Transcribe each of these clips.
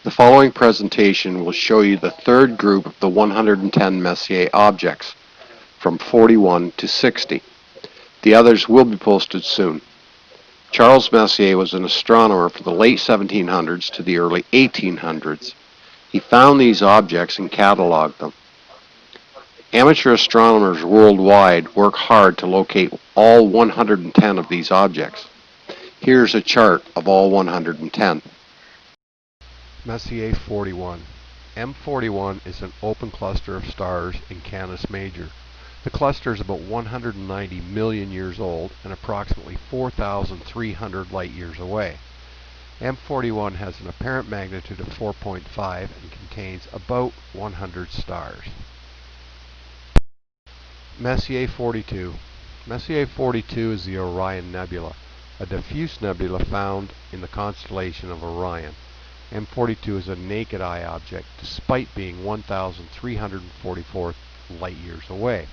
The following presentation will show you the third group of the 110 Messier objects, from 41 to 60. The others will be posted soon. Charles Messier was an astronomer from the late 1700s to the early 1800s. He found these objects and cataloged them. Amateur astronomers worldwide work hard to locate all 110 of these objects. Here's a chart of all 110. Messier 41. M41 is an open cluster of stars in Canis Major. The cluster is about 190 million years old and approximately 4,300 light years away. M41 has an apparent magnitude of 4.5 and contains about 100 stars. Messier 42. Messier 42 is the Orion Nebula, a diffuse nebula found in the constellation of Orion. M42 is a naked eye object despite being 1,344 light years away.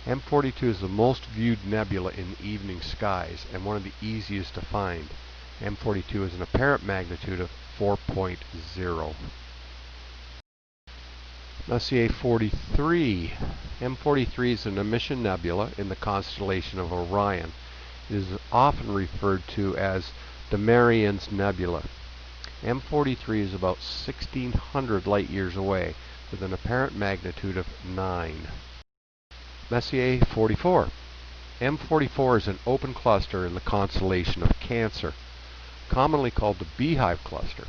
M42 is the most viewed nebula in the evening skies and one of the easiest to find. M42 has an apparent magnitude of 4.0. Messier 43. M43 is an emission nebula in the constellation of Orion. It is often referred to as the Marian's Nebula. M43 is about 1,600 light years away with an apparent magnitude of 9. Messier 44. M44 is an open cluster in the constellation of Cancer, commonly called the Beehive Cluster.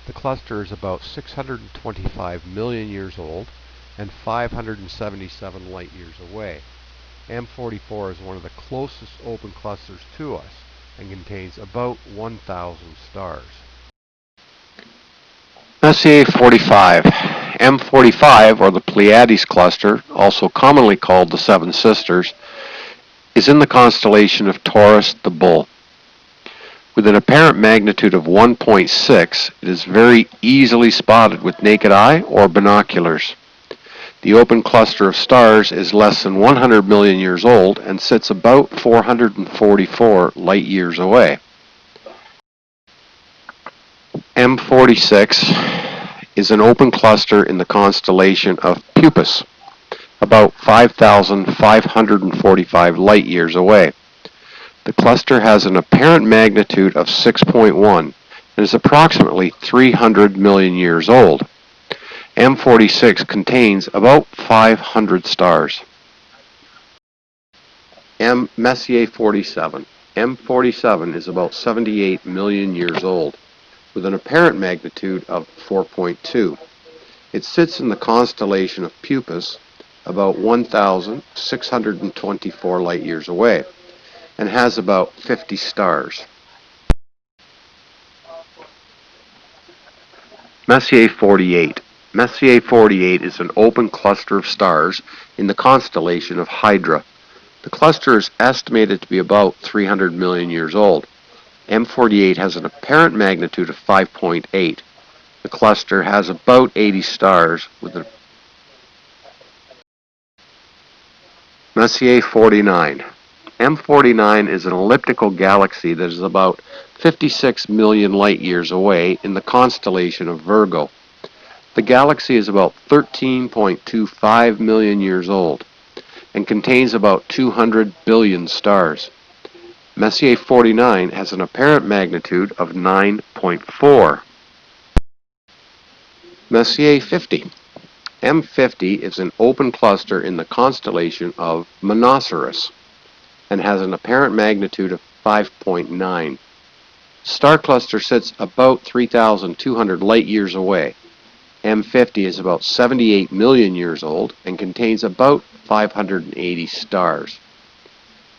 The cluster is about 625 million years old and 577 light years away. M44 is one of the closest open clusters to us and contains about 1,000 stars. Messier 45. M45, or the Pleiades cluster, also commonly called the Seven Sisters, is in the constellation of Taurus the Bull. With an apparent magnitude of 1.6, it is very easily spotted with naked eye or binoculars. The open cluster of stars is less than 100 million years old and sits about 444 light years away. M46 is an open cluster in the constellation of Puppis, about 5,545 light years away. The cluster has an apparent magnitude of 6.1 and is approximately 300 million years old. M46 contains about 500 stars. Messier 47. M47 is about 78 million years old, with an apparent magnitude of 4.2. It sits in the constellation of Puppis, about 1,624 light years away, and has about 50 stars. Messier 48. Messier 48 is an open cluster of stars in the constellation of Hydra. The cluster is estimated to be about 300 million years old. M48 has an apparent magnitude of 5.8. The cluster has about 80 stars with a Messier 49. M49 is an elliptical galaxy that is about 56 million light years away in the constellation of Virgo. The galaxy is about 13.25 million years old and contains about 200 billion stars. Messier 49 has an apparent magnitude of 9.4. Messier 50. M50 is an open cluster in the constellation of Monoceros and has an apparent magnitude of 5.9. Star cluster sits about 3,200 light years away. M50 is about 78 million years old and contains about 580 stars.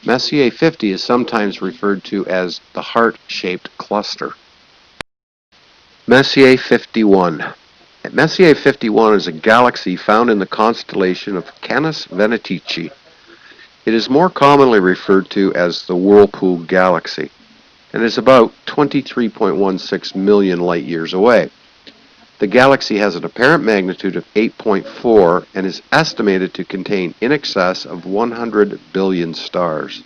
Messier 50 is sometimes referred to as the heart-shaped cluster. Messier 51. Messier 51 is a galaxy found in the constellation of Canis Venatici. It is more commonly referred to as the Whirlpool Galaxy and is about 23.16 million light years away. The galaxy has an apparent magnitude of 8.4 and is estimated to contain in excess of 100 billion stars.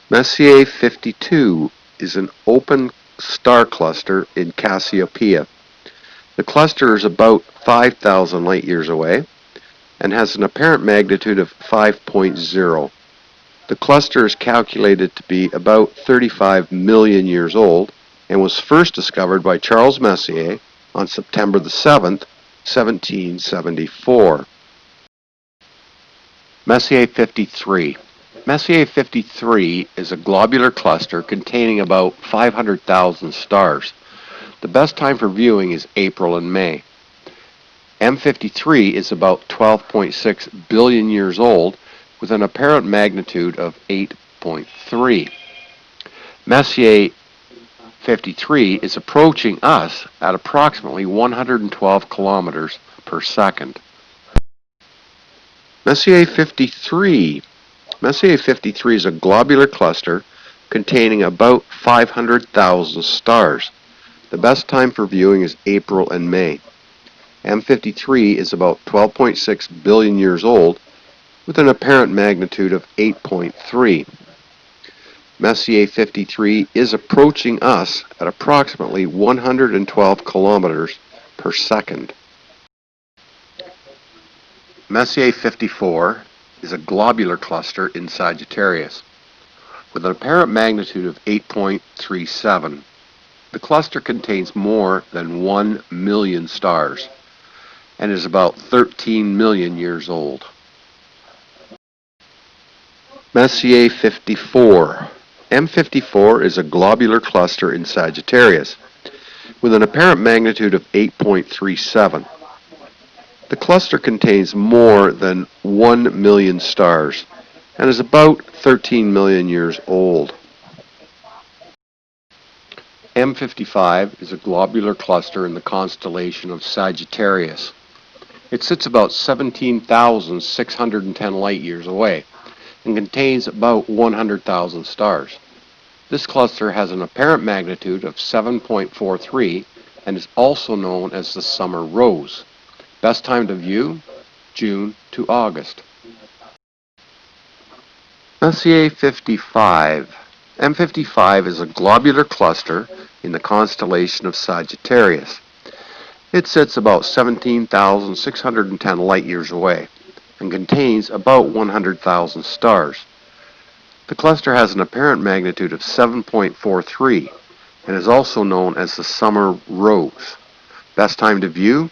Messier 52 is an open star cluster in Cassiopeia. The cluster is about 5,000 light years away and has an apparent magnitude of 5.0. The cluster is calculated to be about 35 million years old and was first discovered by Charles Messier on September the 7th, 1774. Messier 53. Messier 53 is a globular cluster containing about 500,000 stars. The best time for viewing is April and May. M53 is about 12.6 billion years old with an apparent magnitude of 8.3. Messier 53 is approaching us at approximately 112 kilometers per second. Messier 53. Messier 53 is a globular cluster containing about 500,000 stars. The best time for viewing is April and May. M53 is about 12.6 billion years old with an apparent magnitude of 8.3. Messier 53 is approaching us at approximately 112 kilometers per second. Messier 54 is a globular cluster in Sagittarius with an apparent magnitude of 8.37. The cluster contains more than 1 million stars and is about 13 million years old. Messier 54. M54 is a globular cluster in Sagittarius with an apparent magnitude of 8.37. The cluster contains more than 1 million stars and is about 13 million years old. M55 is a globular cluster in the constellation of Sagittarius. It sits about 17,610 light years away and contains about 100,000 stars. This cluster has an apparent magnitude of 7.43 and is also known as the summer rose. Best time to view, June to August. Messier 55. M55 is a globular cluster in the constellation of Sagittarius. It sits about 17,610 light years away and contains about 100,000 stars. The cluster has an apparent magnitude of 7.43 and is also known as the summer rose. Best time to view,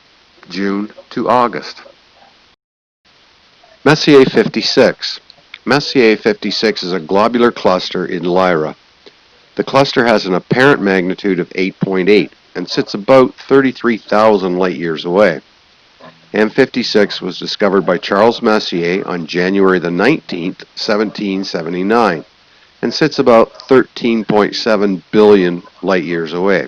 June to August. Messier 56. Messier 56 is a globular cluster in Lyra. The cluster has an apparent magnitude of 8.8 and sits about 33,000 light years away. M56 was discovered by Charles Messier on January the 19th, 1779, and sits about 13.7 billion light years away.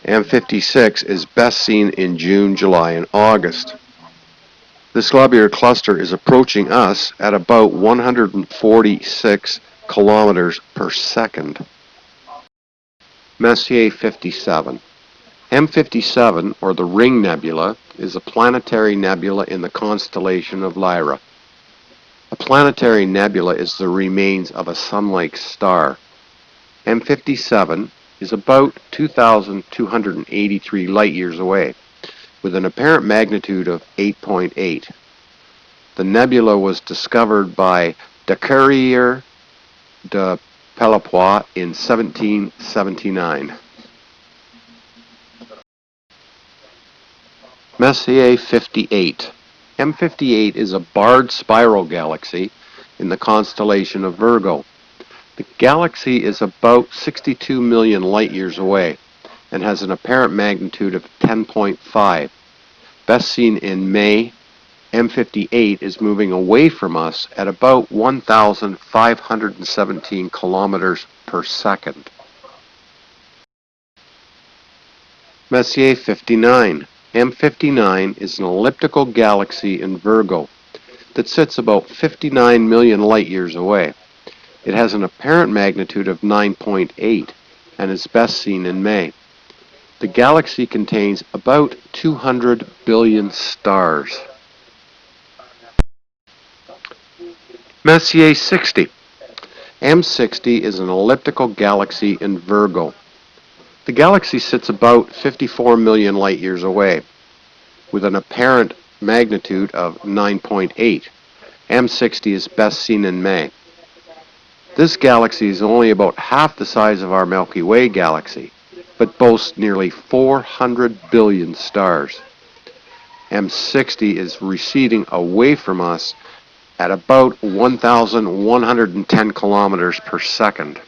M56 is best seen in June, July, and August. This globular cluster is approaching us at about 146 kilometers per second. Messier 57. M57, or the Ring Nebula, is a planetary nebula in the constellation of Lyra. A planetary nebula is the remains of a sun-like star. M57 is about 2,283 light years away, with an apparent magnitude of 8.8. The nebula was discovered by Decourier de Pellepoix in 1779. Messier 58. M58 is a barred spiral galaxy in the constellation of Virgo. The galaxy is about 62 million light years away and has an apparent magnitude of 10.5. Best seen in May, M58 is moving away from us at about 1,517 kilometers per second. Messier 59. M59 is an elliptical galaxy in Virgo that sits about 59 million light years away. It has an apparent magnitude of 9.8 and is best seen in May. The galaxy contains about 200 billion stars. Messier 60. M60 is an elliptical galaxy in Virgo The galaxy sits about 54 million light years away, with an apparent magnitude of 9.8. M60 is best seen in May. This galaxy is only about half the size of our Milky Way galaxy, but boasts nearly 400 billion stars. M60 is receding away from us at about 1,110 kilometers per second.